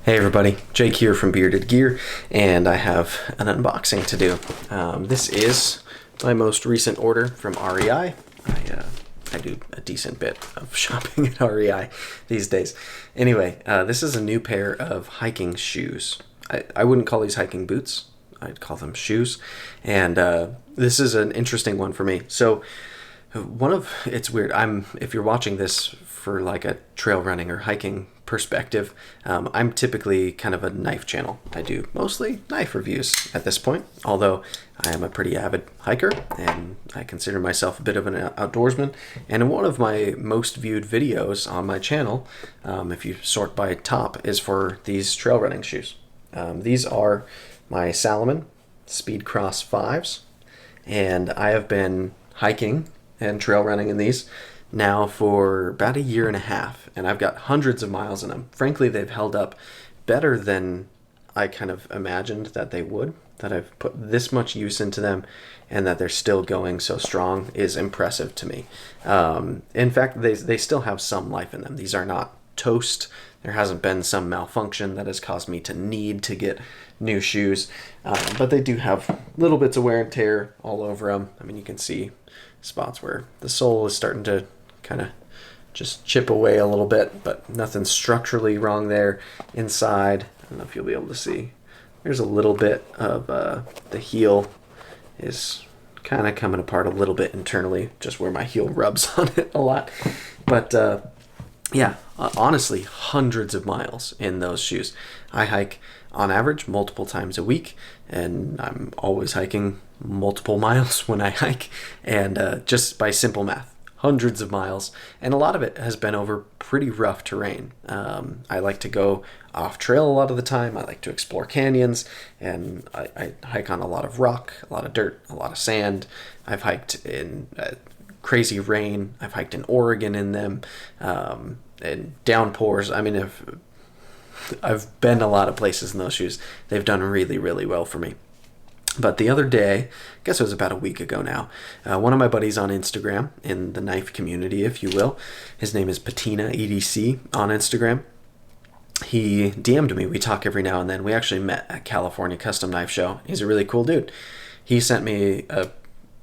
Hey everybody, Jake here from Bearded Gear, and I have an unboxing to do. This is my most recent order from REI. I do a decent bit of shopping at REI these days. Anyway, this is a new pair of hiking shoes. I wouldn't call these hiking boots, I'd call them shoes, and this is an interesting one for me. So it's weird, if you're watching this for like a trail running or hiking perspective, I'm typically kind of a knife channel. I do mostly knife reviews at this point, although I am a pretty avid hiker and I consider myself a bit of an outdoorsman. And in one of my most viewed videos on my channel, if you sort by top, is for these trail running shoes. These are my Salomon Speedcross 5s, and I have been hiking and trail running in these now for about a year and a half, and I've got hundreds of miles in them. Frankly, they've held up better than I kind of imagined that they would. That I've put this much use into them and that they're still going so strong is impressive to me. In fact, they still have some life in them. These are not toast. There hasn't been some malfunction that has caused me to need to get new shoes, but they do have little bits of wear and tear all over them. I mean, you can see spots where the sole is starting to kind of just chip away a little bit, but nothing structurally wrong there. Inside, I don't know if you'll be able to see, there's a little bit of the heel is kind of coming apart a little bit internally, just where my heel rubs on it a lot. But yeah, honestly, hundreds of miles in those shoes. I hike on average multiple times a week, and I'm always hiking multiple miles when I hike, and just by simple math, hundreds of miles, and a lot of it has been over pretty rough terrain. I like to go off trail a lot of the time. I like to explore canyons, and I hike on a lot of rock, a lot of dirt, a lot of sand. I've hiked in crazy rain. I've hiked in Oregon in them, and downpours. I mean, I've been a lot of places in those shoes. They've done really, really well for me. But the other day, I guess it was about a week ago now, one of my buddies on Instagram, in the knife community, if you will, his name is Patina EDC on Instagram. He DM'd me. We talk every now and then. We actually met at California Custom Knife Show. He's a really cool dude. He sent me a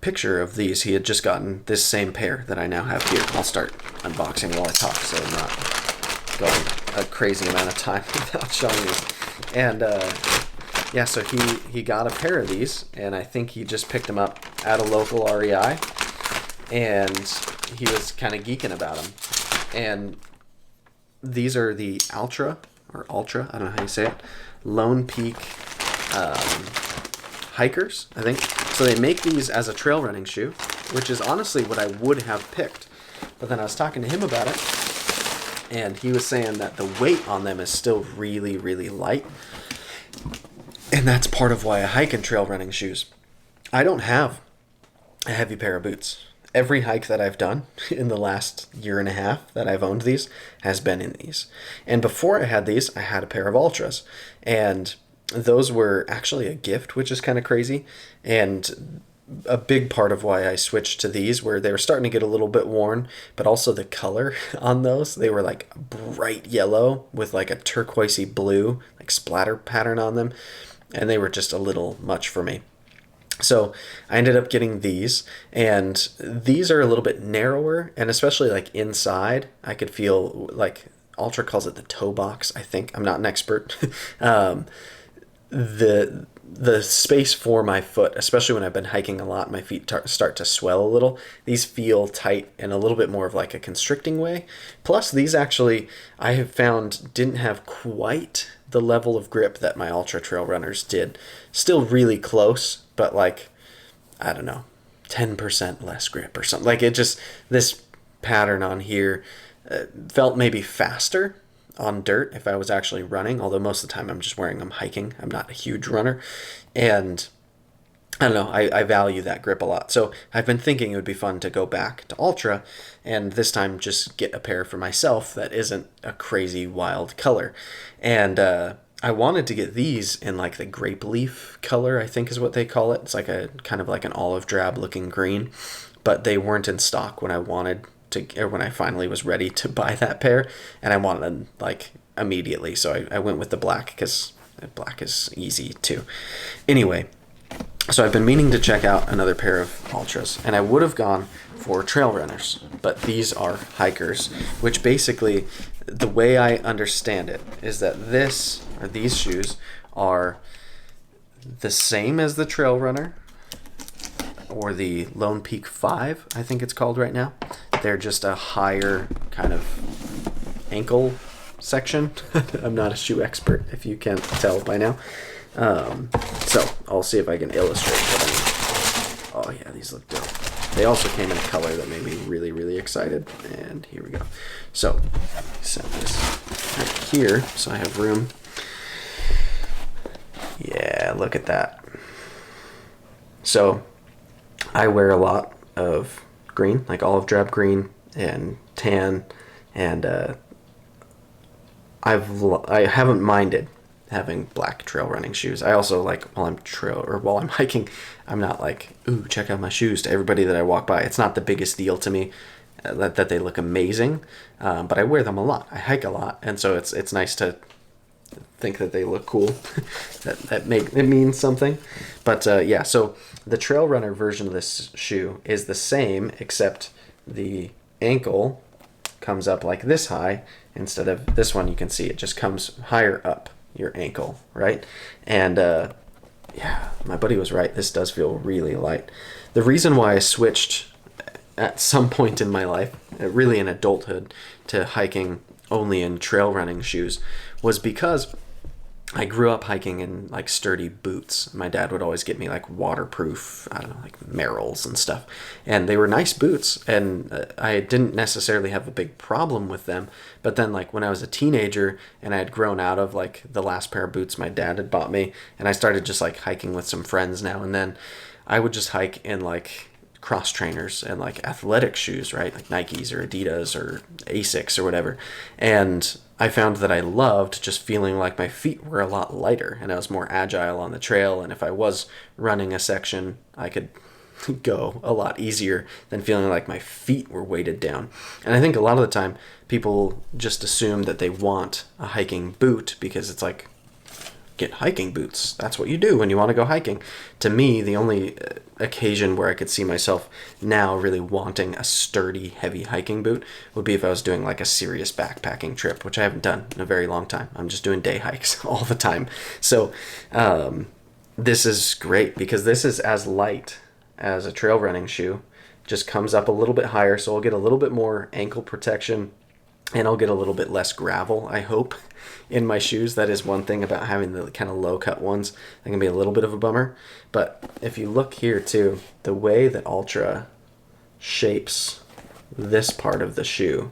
picture of these. He had just gotten this same pair that I now have here. I'll start unboxing while I talk, so I'm not going a crazy amount of time without showing these. And yeah, so he got a pair of these, and I think he just picked them up at a local REI, and he was kind of geeking about them. And these are the Altra, or Ultra, I don't know how you say it, Lone Peak hikers, I think. So they make these as a trail running shoe, which is honestly what I would have picked. But then I was talking to him about it, and he was saying that the weight on them is still really, really light. And that's part of why I hike in trail running shoes. I don't have a heavy pair of boots. Every hike that I've done in the last year and a half that I've owned these has been in these. And before I had these, I had a pair of Ultras. And those were actually a gift, which is kind of crazy. And a big part of why I switched to these, where they were starting to get a little bit worn, but also the color on those, they were like bright yellow with like a turquoisey blue, like splatter pattern on them. And they were just a little much for me. So I ended up getting these, and these are a little bit narrower, and especially like inside, I could feel like Altra calls it the toe box, I think. I'm not an expert. The space for my foot, especially when I've been hiking a lot, my feet start to swell a little. These feel tight in a little bit more of like a constricting way. Plus, these actually, I have found, didn't have quite the level of grip that my Ultra Trail Runners did. Still really close, but like, I don't know, 10% less grip or something. Like it just, this pattern on here felt maybe faster on dirt if I was actually running, although most of the time I'm just wearing them hiking. I'm not a huge runner, and I don't know, I value that grip a lot. So I've been thinking it would be fun to go back to Ultra, and this time just get a pair for myself that isn't a crazy wild color. And I wanted to get these in like the grape leaf color, I think is what they call it. It's like a kind of like an olive drab looking green, but they weren't in stock when I wanted to, or when I finally was ready to buy that pair, and I wanted like immediately. So I went with the black because black is easy too. Anyway, so I've been meaning to check out another pair of Ultras, and I would have gone for trail runners, but these are hikers, which basically, the way I understand it is that these shoes are the same as the trail runner, or the Lone Peak 5, I think it's called right now. They're just a higher kind of ankle section. I'm not a shoe expert, if you can't tell by now. So I'll see if I can illustrate what I mean. Oh yeah, these look dope. They also came in a color that made me really, really excited. And here we go. So set this right here so I have room. Yeah, look at that. So I wear a lot of green, like olive drab green and tan, and I haven't minded having black trail running shoes. I also like while I'm hiking, I'm not like, ooh, check out my shoes to everybody that I walk by. It's not the biggest deal to me that they look amazing, but I wear them a lot. I hike a lot, and so it's nice to think that they look cool. that it means something. But yeah, so the trail runner version of this shoe is the same, except the ankle comes up like this high instead of this one. You can see it just comes higher up your ankle, right? And yeah, my buddy was right. This does feel really light. The reason why I switched at some point in my life, really in adulthood, to hiking only in trail running shoes was because I grew up hiking in like sturdy boots. My dad would always get me like waterproof, I don't know, like Merrells and stuff. And they were nice boots, and I didn't necessarily have a big problem with them. But then like when I was a teenager and I had grown out of like the last pair of boots my dad had bought me, and I started just like hiking with some friends now and then, I would just hike in like cross trainers and like athletic shoes, right? Like Nikes or Adidas or Asics or whatever. And I found that I loved just feeling like my feet were a lot lighter and I was more agile on the trail. And if I was running a section, I could go a lot easier than feeling like my feet were weighted down. And I think a lot of the time people just assume that they want a hiking boot because it's like, get hiking boots. That's what you do when you want to go hiking. To me, the only occasion where I could see myself now really wanting a sturdy, heavy hiking boot would be if I was doing like a serious backpacking trip, which I haven't done in a very long time. I'm just doing day hikes all the time. So this is great because this is as light as a trail running shoe. Just comes up a little bit higher, so I'll get a little bit more ankle protection and I'll get a little bit less gravel, I hope, in my shoes. That is one thing about having the kind of low cut ones that can be a little bit of a bummer. But if you look here too, the way that Altra shapes this part of the shoe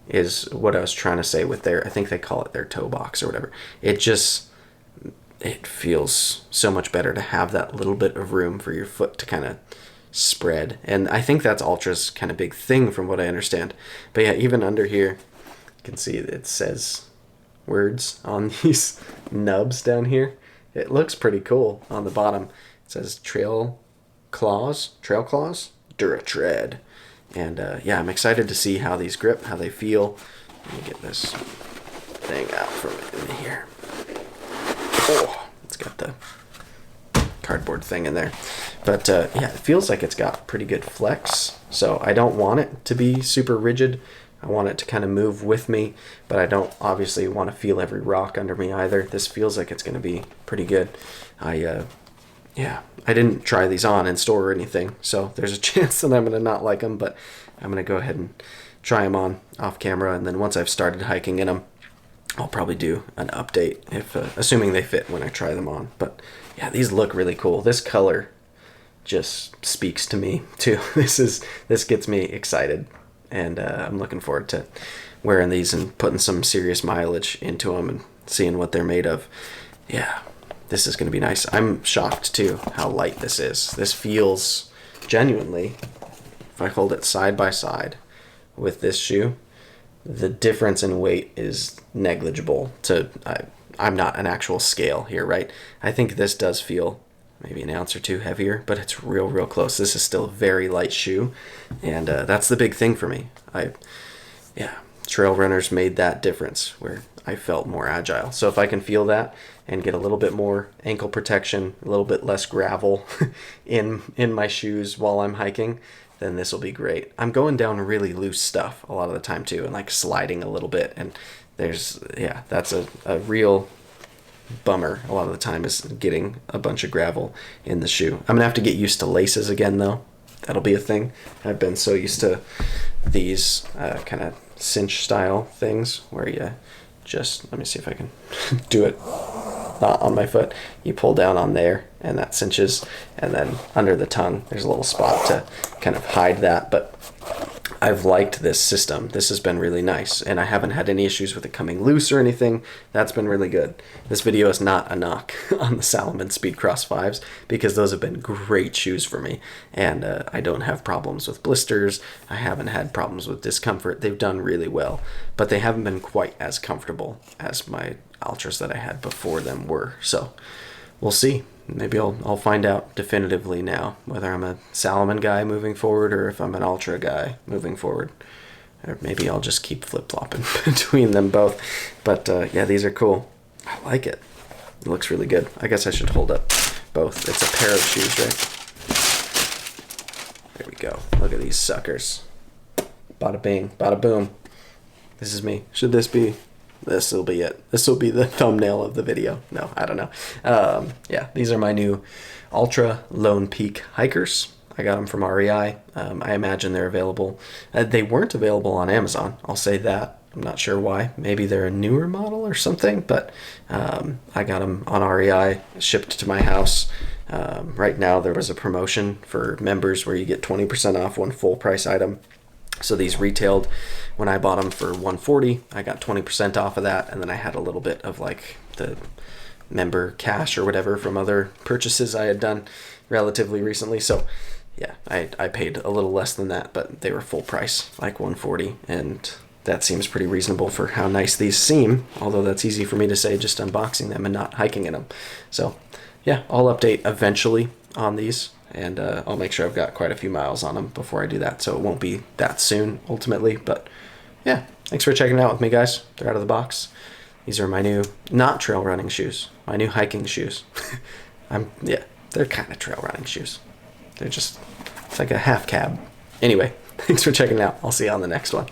is what I was trying to say with their, I think they call it their toe box or whatever. It feels so much better to have that little bit of room for your foot to kind of spread. And I think that's Altra's kind of big thing from what I understand. But yeah, even under here, you can see it says words on these nubs down here. It looks pretty cool. On the bottom it says trail claws, Dura Tread. And yeah, I'm excited to see how these grip, how they feel. Let me get this thing out from in here. Oh, it's got the cardboard thing in there. But yeah, it feels like it's got pretty good flex. So I don't want it to be super rigid. I want it to kind of move with me, but I don't obviously want to feel every rock under me either. This feels like it's going to be pretty good. I didn't try these on in store or anything, so there's a chance that I'm going to not like them, but I'm going to go ahead and try them on off camera, and then once I've started hiking in them, I'll probably do an update, if assuming they fit when I try them on. But yeah, these look really cool. This color just speaks to me too. This gets me excited. And I'm looking forward to wearing these and putting some serious mileage into them and seeing what they're made of. Yeah, this is going to be nice. I'm shocked, too, how light this is. This feels genuinely, if I hold it side by side with this shoe, the difference in weight is negligible. I'm not an actual scale here, right? I think this does feel maybe an ounce or two heavier, but it's real close. This is still a very light shoe, and that's the big thing for me. trail runners made that difference where I felt more agile. So if I can feel that and get a little bit more ankle protection, a little bit less gravel in my shoes while I'm hiking, then this will be great. I'm going down really loose stuff a lot of the time too, and like sliding a little bit. And that's a real bummer a lot of the time, is getting a bunch of gravel in the shoe. I'm gonna have to get used to laces again though. That'll be a thing. I've been so used to these kind of cinch style things where you just, let me see if I can do it not on my foot. You pull down on there and that cinches, and then under the tongue there's a little spot to kind of hide that. But I've liked this system. This has been really nice, and I haven't had any issues with it coming loose or anything. That's been really good. This video is not a knock on the Salomon Speedcross 5s, because those have been great shoes for me, and I don't have problems with blisters. I haven't had problems with discomfort. They've done really well, but they haven't been quite as comfortable as my Altras that I had before them were. So we'll see. Maybe I'll find out definitively now whether I'm a Salomon guy moving forward or if I'm an Altra guy moving forward. Or maybe I'll just keep flip-flopping between them both. But yeah, these are cool. I like it. It looks really good. I guess I should hold up both. It's a pair of shoes, right? There we go. Look at these suckers. Bada bing, bada boom. This is me. Should this be... This will be it. This will be the thumbnail of the video. No, I don't know. Yeah, these are my new Altra Lone Peak hikers. I got them from REI. I imagine they're available. They weren't available on Amazon. I'll say that. I'm not sure why. Maybe they're a newer model or something, but I got them on REI, shipped to my house. Right now there was a promotion for members where you get 20% off one full price item. So these retailed, when I bought them for $140, I got 20% off of that, and then I had a little bit of like the member cash or whatever from other purchases I had done relatively recently. So yeah, I paid a little less than that, but they were full price, like $140, and that seems pretty reasonable for how nice these seem, although that's easy for me to say just unboxing them and not hiking in them. So yeah, I'll update eventually on these. And I'll make sure I've got quite a few miles on them before I do that, so it won't be that soon ultimately. But yeah, thanks for checking it out with me, guys. They're out of the box. These are my new, not trail running shoes, my new hiking shoes. Yeah, they're kind of trail running shoes. They're just, it's like a half cab. Anyway, thanks for checking it out. I'll see you on the next one.